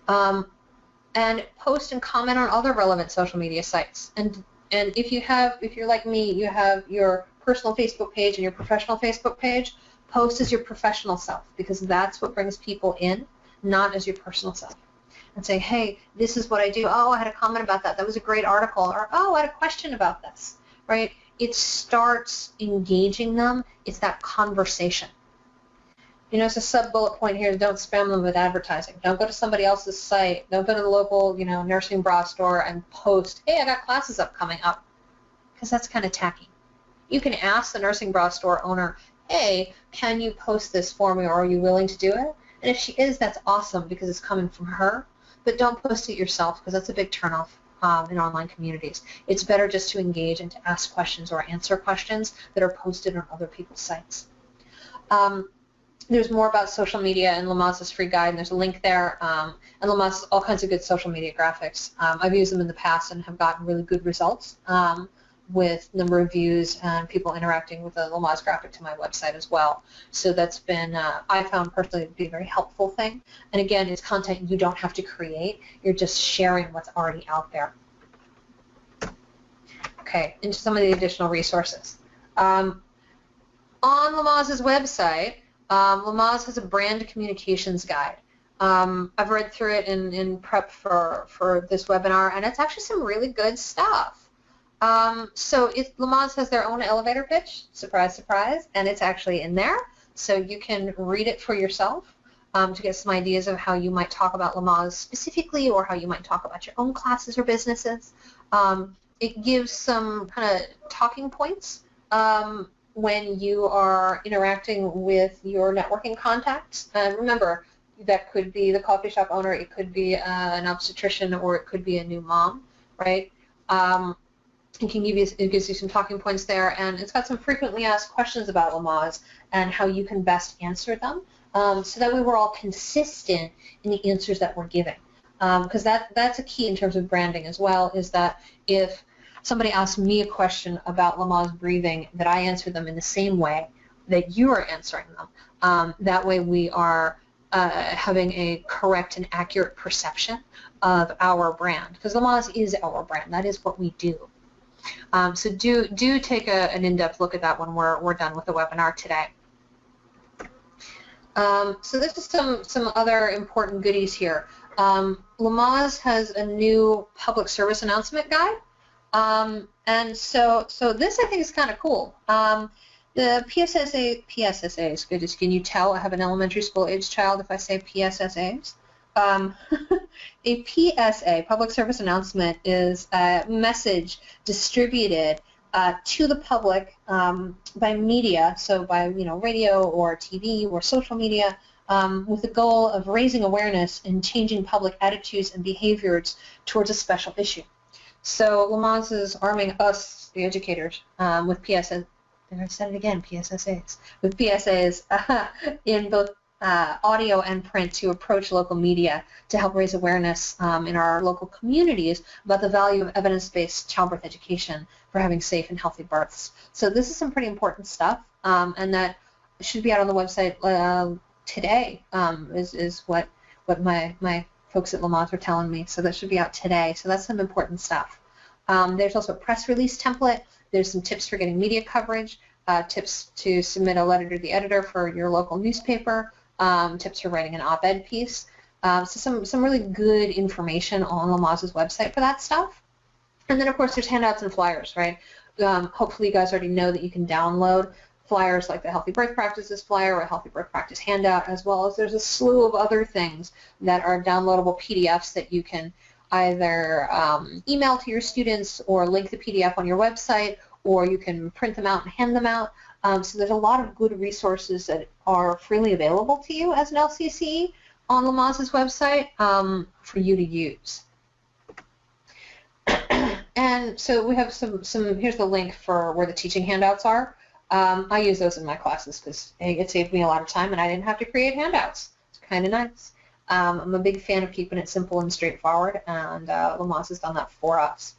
And post and comment on other relevant social media sites. And if you're like me, you have your personal Facebook page and your professional Facebook page, post as your professional self because that's what brings people in, not as your personal self. And say, hey, this is what I do. Oh, I had a comment about that. That was a great article. Or, oh, I had a question about this, right? It starts engaging them. It's that conversation. It's a sub-bullet point here. Don't spam them with advertising. Don't go to somebody else's site. Don't go to the local, nursing bra store and post, hey, I got classes coming up, because that's kind of tacky. You can ask the nursing bra store owner, hey, can you post this for me, or are you willing to do it? And if she is, that's awesome because it's coming from her. But don't post it yourself because that's a big turnoff in online communities. It's better just to engage and to ask questions or answer questions that are posted on other people's sites. There's more about social media in Lamaze's free guide, and there's a link there. And Lamaze has all kinds of good social media graphics. I've used them in the past and have gotten really good results with number of views and people interacting with the Lamaze graphic to my website as well. So that's been, I found personally to be a very helpful thing. And again, it's content you don't have to create. You're just sharing what's already out there. Okay, into some of the additional resources. On Lamaze's website, Lamaze has a brand communications guide. I've read through it in prep for this webinar, and it's actually some really good stuff. So Lamaze has their own elevator pitch, surprise, surprise, and it's actually in there. So you can read it for yourself to get some ideas of how you might talk about Lamaze specifically or how you might talk about your own classes or businesses. It gives some kind of talking points when you are interacting with your networking contacts. Remember, that could be the coffee shop owner, it could be an obstetrician, or it could be a new mom, right? It gives you some talking points there, and it's got some frequently asked questions about Lamaze and how you can best answer them, so that way we're all consistent in the answers that we're giving. Because that's a key in terms of branding as well, is that if somebody asks me a question about Lamaze breathing, that I answer them in the same way that you are answering them. That way we are having a correct and accurate perception of our brand, because Lamaze is our brand. That is what we do. So do take an in-depth look at that when we're done with the webinar today. So this is some other important goodies here. Lamaze has a new public service announcement guide, and so this I think is kind of cool. The PSSAs, good. Can you tell I have an elementary school age child if I say PSSAs? A PSA, public service announcement, is a message distributed to the public by media, so by radio or TV or social media, with the goal of raising awareness and changing public attitudes and behaviors towards a special issue. So Lamaze is arming us, the educators, with PSAs. There, I said it again, PSSAs. With PSAs in both audio and print to approach local media to help raise awareness in our local communities about the value of evidence-based childbirth education for having safe and healthy births. So this is some pretty important stuff, and that should be out on the website today, is what my folks at Lamaze are telling me. So that should be out today. So that's some important stuff. There's also a press release template. There's some tips for getting media coverage, tips to submit a letter to the editor for your local newspaper, tips for writing an op-ed piece. So some really good information on Lamaze's website for that stuff. And then, of course, there's handouts and flyers, right? Hopefully you guys already know that you can download flyers like the Healthy Birth Practices flyer or a Healthy Birth Practice handout, as well as there's a slew of other things that are downloadable PDFs that you can either email to your students or link the PDF on your website, or you can print them out and hand them out. So there's a lot of good resources that are freely available to you as an LCCE on Lamaze's website for you to use. And so we have some, here's the link for where the teaching handouts are. I use those in my classes because it saved me a lot of time and I didn't have to create handouts. It's kind of nice. I'm a big fan of keeping it simple and straightforward, and Lamaze has done that for us.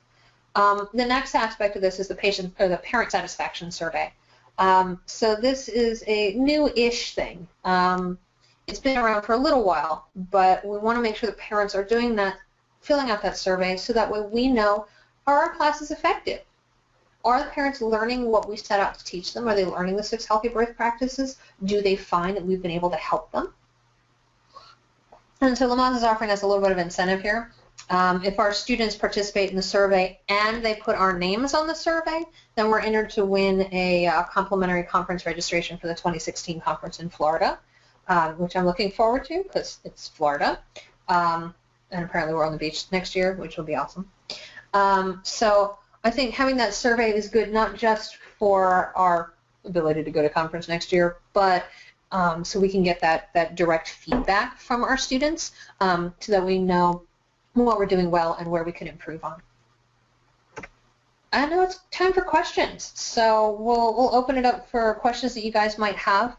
The next aspect of this is the patient or the parent satisfaction survey. So this is a new-ish thing. It's been around for a little while, but we want to make sure that parents are doing that, filling out that survey, so that way we know, are our classes effective? Are the parents learning what we set out to teach them? Are they learning the 6 healthy birth practices? Do they find that we've been able to help them? And so Lamaze is offering us a little bit of incentive here. If our students participate in the survey and they put our names on the survey, then we're entered to win a complimentary conference registration for the 2016 conference in Florida, which I'm looking forward to because it's Florida. And apparently we're on the beach next year, which will be awesome. So I think having that survey is good not just for our ability to go to conference next year, but so we can get that direct feedback from our students so that we know what we're doing well and where we can improve on. I know it's time for questions, so we'll open it up for questions that you guys might have.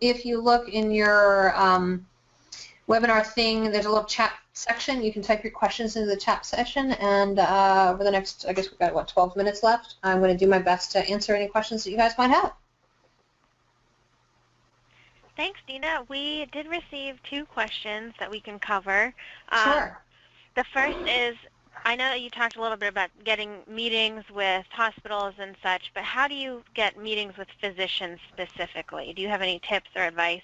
If you look in your webinar thing, there's a little chat section. You can type your questions into the chat session, and over the next, I guess we've got, 12 minutes left, I'm going to do my best to answer any questions that you guys might have. Thanks, Dina. We did receive 2 questions that we can cover. Sure. The first is, I know that you talked a little bit about getting meetings with hospitals and such, but how do you get meetings with physicians specifically? Do you have any tips or advice?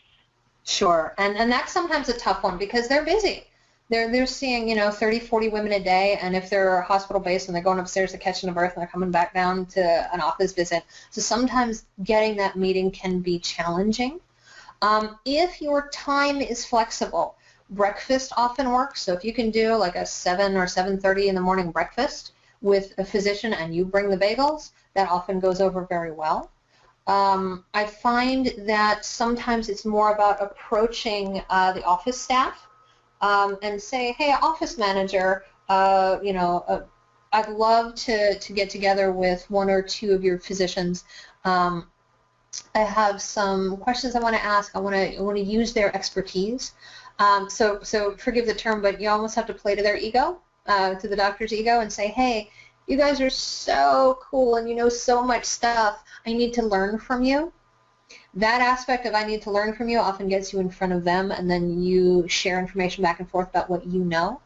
Sure, and that's sometimes a tough one because they're busy. They're seeing 30, 40 women a day, and if they're hospital-based and they're going upstairs to catching a birth and they're coming back down to an office visit, so sometimes getting that meeting can be challenging. If your time is flexible, breakfast often works. So if you can do like a 7 or 7:30 in the morning breakfast with a physician and you bring the bagels, that often goes over very well. I find that sometimes it's more about approaching the office staff and say, hey, office manager, I'd love to get together with 1 or 2 of your physicians. I have some questions I want to ask. I want to use their expertise. So forgive the term, but you almost have to play to their ego, to the doctor's ego, and say, hey, you guys are so cool and you know so much stuff. I need to learn from you. That aspect of I need to learn from you often gets you in front of them, and then you share information back and forth about what you know.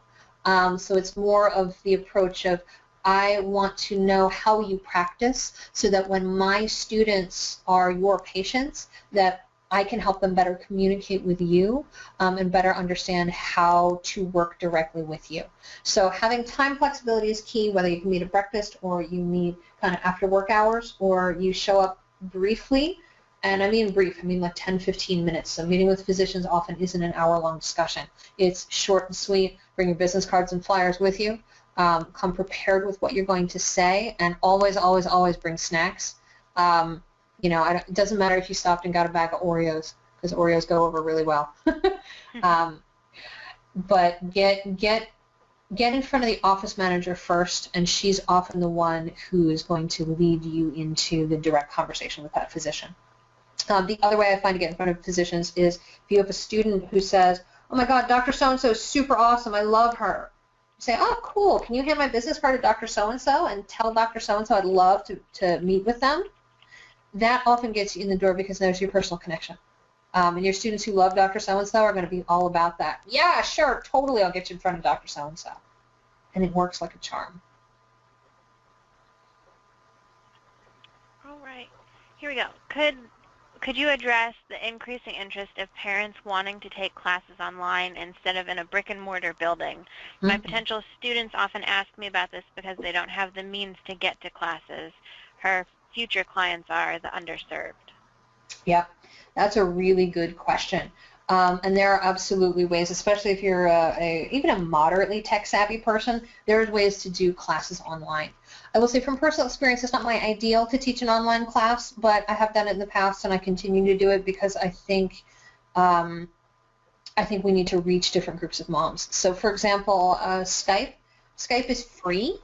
So it's more of the approach of I want to know how you practice so that when my students are your patients, that I can help them better communicate with you and better understand how to work directly with you. So having time flexibility is key, whether you can meet at breakfast or you meet kind of after work hours or you show up briefly, and I mean brief, I mean like 10, 15 minutes. So meeting with physicians often isn't an hour-long discussion. It's short and sweet. Bring your business cards and flyers with you. Come prepared with what you're going to say, and always, always, always bring snacks. You know, it doesn't matter if you stopped and got a bag of Oreos, because Oreos go over really well. But get in front of the office manager first, and she's often the one who is going to lead you into the direct conversation with that physician. The other way I find to get in front of physicians is if you have a student who says, oh my God, Dr. So-and-so is super awesome, I love her. Say, oh, cool, can you hand my business card to Dr. So-and-so and tell Dr. So-and-so I'd love to meet with them? That often gets you in the door because there's your personal connection. And your students who love Dr. So-and-so are going to be all about that. Yeah, sure, totally, I'll get you in front of Dr. So-and-so. And it works like a charm. All right, here we go. Could you address the increasing interest of parents wanting to take classes online instead of in a brick-and-mortar building? Mm-hmm. My potential students often ask me about this because they don't have the means to get to classes. Her future clients are the underserved. Yeah, that's a really good question. And there are absolutely ways, especially if you're even a moderately tech-savvy person, there's ways to do classes online. I will say from personal experience, it's not my ideal to teach an online class, but I have done it in the past, and I continue to do it because I think we need to reach different groups of moms. So, for example, Skype is free,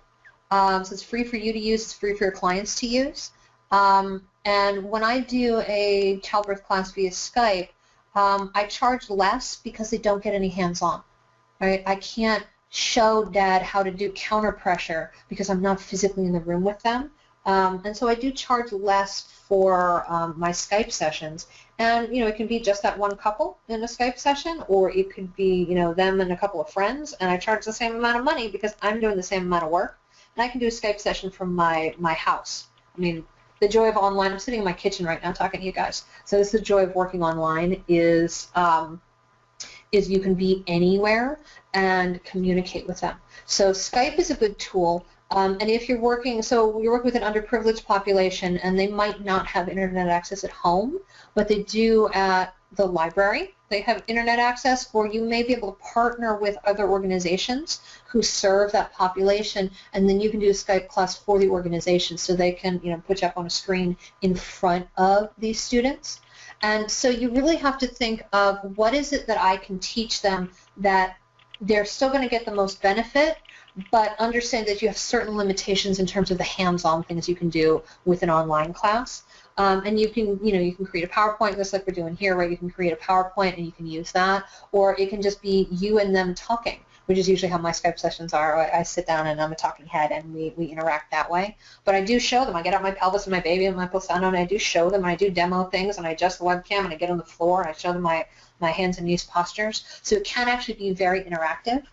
so it's free for you to use, it's free for your clients to use. And when I do a childbirth class via Skype, I charge less because they don't get any hands-on. Right? I can't show Dad how to do counter pressure because I'm not physically in the room with them. And so I do charge less for my Skype sessions. And, you know, it can be just that one couple in a Skype session, or it could be, you know, them and a couple of friends, and I charge the same amount of money because I'm doing the same amount of work. And I can do a Skype session from my house. I mean, the joy of online, I'm sitting in my kitchen right now talking to you guys. So this is the joy of working online is you can be anywhere and communicate with them. So Skype is a good tool. And if you're working, so you're working with an underprivileged population and they might not have internet access at home, but they do at the library. They have internet access, or you may be able to partner with other organizations who serve that population, and then you can do a Skype class for the organization so they can, you know, put you up on a screen in front of these students. And so you really have to think of what is it that I can teach them that they're still going to get the most benefit, but understand that you have certain limitations in terms of the hands-on things you can do with an online class. And you can, you know, you can create a PowerPoint just like we're doing here, right? You can create a PowerPoint and you can use that, or it can just be you and them talking, which is usually how my Skype sessions are. I sit down and I'm a talking head and we interact that way. But I do show them. I get out my pelvis and my baby and my placenta and I do show them and I do demo things and I adjust the webcam and I get on the floor and I show them my hands and knees postures. So it can actually be very interactive.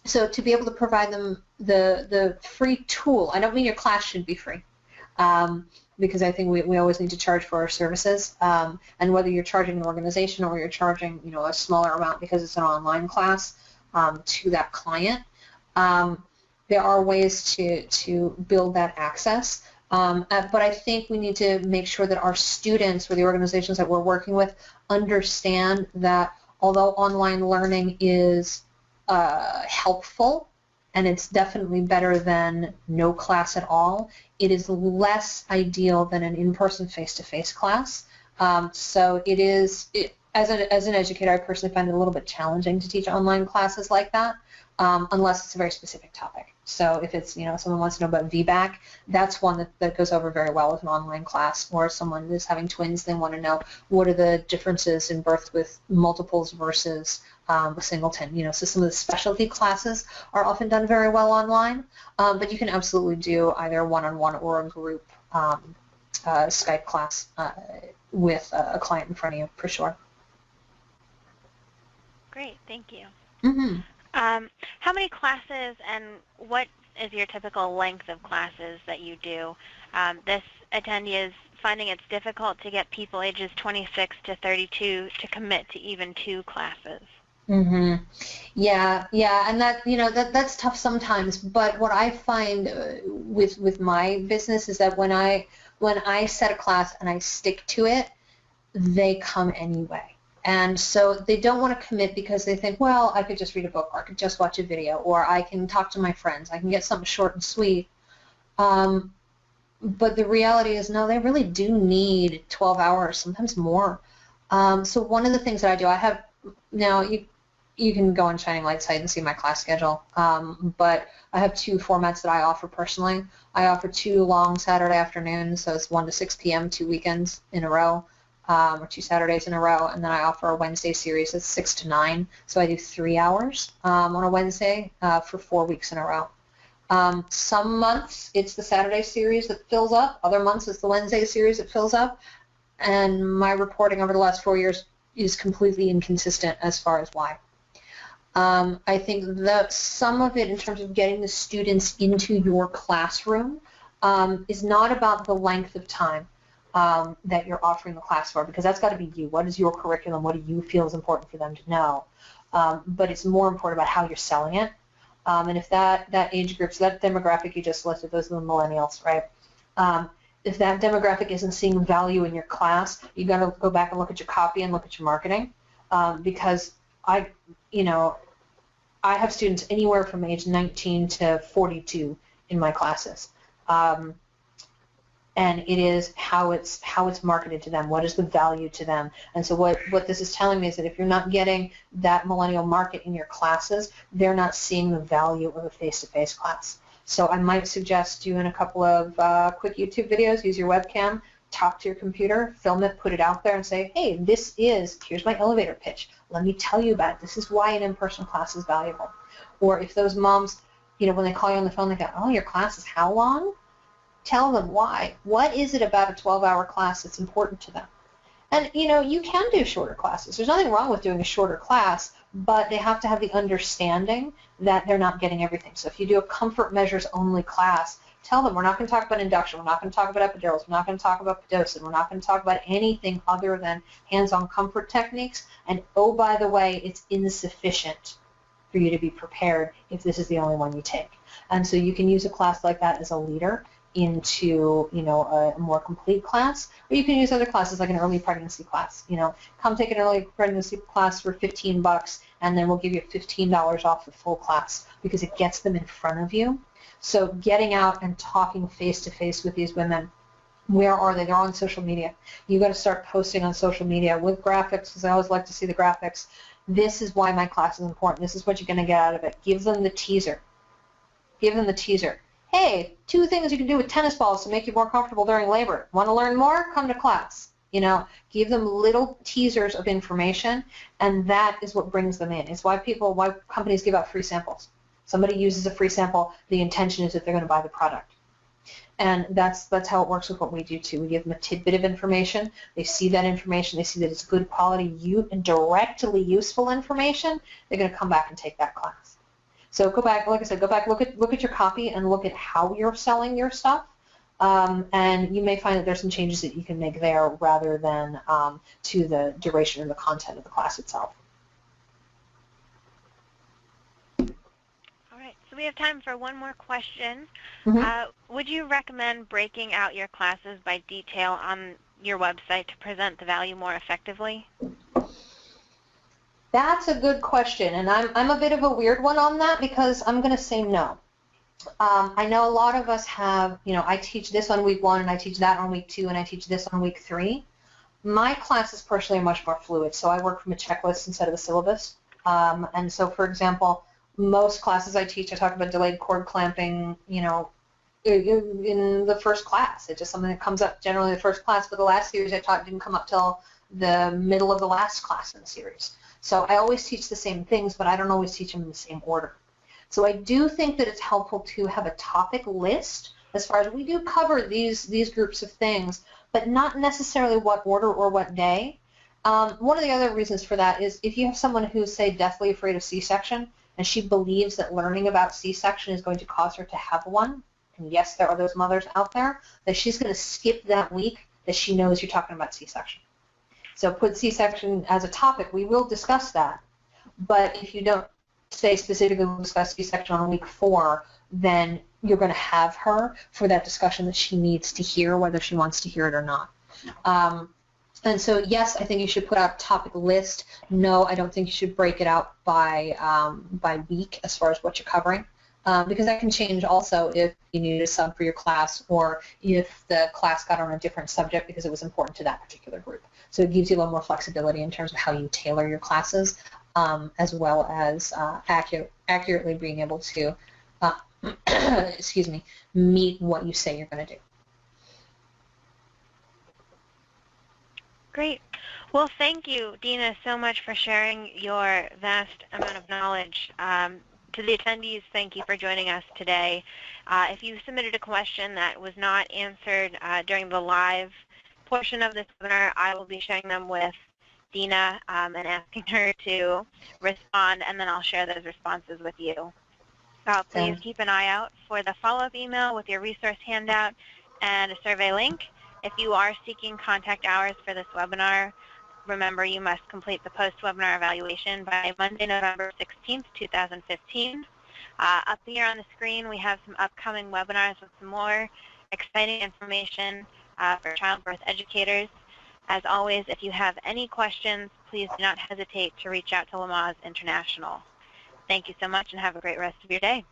So to be able to provide them the free tool, I don't mean your class should be free. Because I think we always need to charge for our services, and whether you're charging an organization or you're charging, you know, a smaller amount because it's an online class to that client, there are ways to build that access. But I think we need to make sure that our students or the organizations that we're working with understand that although online learning is helpful, and it's definitely better than no class at all, it is less ideal than an in-person face-to-face class. So it is, as an educator, I personally find it a little bit challenging to teach online classes like that, unless it's a very specific topic. So if it's, you know, someone wants to know about VBAC, that's one that goes over very well with an online class. Or if someone is having twins, they want to know what are the differences in birth with multiples versus a singleton. You know, so some of the specialty classes are often done very well online, but you can absolutely do either one-on-one or a group Skype class with a client in front of you, for sure. Great, thank you. Mm-hmm. How many classes and what is your typical length of classes that you do? This attendee is finding it's difficult to get people ages 26 to 32 to commit to even 2 classes. Mm-hmm. Yeah, and that, you know, that's tough sometimes. But what I find with my business is that when I when I set a class and I stick to it, they come anyway. And so they don't want to commit because they think, well, I could just read a book, or I could just watch a video, or I can talk to my friends. I can get something short and sweet. But the reality is, no, they really do need 12 hours, sometimes more. So one of the things that I do, I have, now you can go on Shining Light site and see my class schedule, but I have 2 formats that I offer personally. I offer 2 long Saturday afternoons, so it's 1 to 6 p.m., 2 weekends in a row, or 2 Saturdays in a row, and then I offer a Wednesday series that's 6 to 9, so I do 3 hours on a Wednesday for 4 weeks in a row. Some months it's the Saturday series that fills up, other months it's the Wednesday series that fills up, and my reporting over the last 4 years is completely inconsistent as far as why. I think that some of it in terms of getting the students into your classroom is not about the length of time that you're offering the class for, because that's got to be you. What is your curriculum? What do you feel is important for them to know? But it's more important about how you're selling it. And if that age group, so that demographic you just listed, those are the millennials, right? If that demographic isn't seeing value in your class, you got to go back and look at your copy and look at your marketing, because I have students anywhere from age 19 to 42 in my classes, and it is how it's marketed to them. What is the value to them? And so what this is telling me is that if you're not getting that millennial market in your classes, they're not seeing the value of a face-to-face class. So I might suggest doing a couple of quick YouTube videos. Use your webcam, talk to your computer, film it, put it out there, and say, hey, here's my elevator pitch. Let me tell you about it. This is why an in-person class is valuable. Or if those moms, when they call you on the phone, they go, oh, your class is how long? Tell them why. What is it about a 12-hour class that's important to them? And, you can do shorter classes. There's nothing wrong with doing a shorter class, but they have to have the understanding that they're not getting everything. So if you do a comfort measures only class, tell them we're not going to talk about induction, we're not going to talk about epidurals, we're not going to talk about pitocin, we're not going to talk about anything other than hands-on comfort techniques. And oh, by the way, it's insufficient for you to be prepared if this is the only one you take. And so you can use a class like that as a leader into a more complete class, or you can use other classes like an early pregnancy class. Come take an early pregnancy class for $15, and then we'll give you $15 off the full class because it gets them in front of you. So getting out and talking face-to-face with these women, where are they? They're on social media. You've got to start posting on social media with graphics, because I always like to see the graphics. This is why my class is important. This is what you're going to get out of it. Give them the teaser. Give them the teaser. Hey, 2 things you can do with tennis balls to make you more comfortable during labor. Want to learn more? Come to class. Give them little teasers of information, and that is what brings them in. It's why companies give out free samples. Somebody uses a free sample, the intention is that they're going to buy the product. And that's how it works with what we do too. We give them a tidbit of information. They see that information. They see that it's good quality, and directly useful information. They're going to come back and take that class. So go back, like I said, look at your copy and look at how you're selling your stuff. And you may find that there's some changes that you can make there rather than to the duration and the content of the class itself. All right, so we have time for one more question. Mm-hmm. Would you recommend breaking out your classes by detail on your website to present the value more effectively? That's a good question, and I'm a bit of a weird one on that because I'm going to say no. I know a lot of us have, I teach this on week 1, and I teach that on week 2, and I teach this on week 3. My classes personally are much more fluid, so I work from a checklist instead of a syllabus. And so, for example, most classes I teach, I talk about delayed cord clamping, in the first class. It's just something that comes up generally in the first class, but the last series I taught didn't come up till the middle of the last class in the series. So I always teach the same things, but I don't always teach them in the same order. So I do think that it's helpful to have a topic list as far as we do cover these groups of things, but not necessarily what order or what day. One of the other reasons for that is if you have someone who's, say, deathly afraid of C-section, and she believes that learning about C-section is going to cause her to have one, and yes, there are those mothers out there, that she's going to skip that week that she knows you're talking about C-section. So put C-section as a topic. We will discuss that. But if you don't say specifically we'll discuss C-section on week 4, then you're going to have her for that discussion that she needs to hear, whether she wants to hear it or not. And so, yes, I think you should put out a topic list. No, I don't think you should break it out by week as far as what you're covering, because that can change also if you need a sub for your class or if the class got on a different subject because it was important to that particular group. So it gives you a little more flexibility in terms of how you tailor your classes, as well as accurately being able to, excuse me, meet what you say you're going to do. Great. Well, thank you, Dina, so much for sharing your vast amount of knowledge. To the attendees, thank you for joining us today. If you submitted a question that was not answered during the live portion of this webinar, I will be sharing them with Dina and asking her to respond, and then I'll share those responses with you. Please keep an eye out for the follow-up email with your resource handout and a survey link. If you are seeking contact hours for this webinar, remember you must complete the post-webinar evaluation by Monday, November 16th, 2015. Up here on the screen, we have some upcoming webinars with some more exciting information for childbirth educators. As always, if you have any questions, please do not hesitate to reach out to Lamaze International. Thank you so much and have a great rest of your day.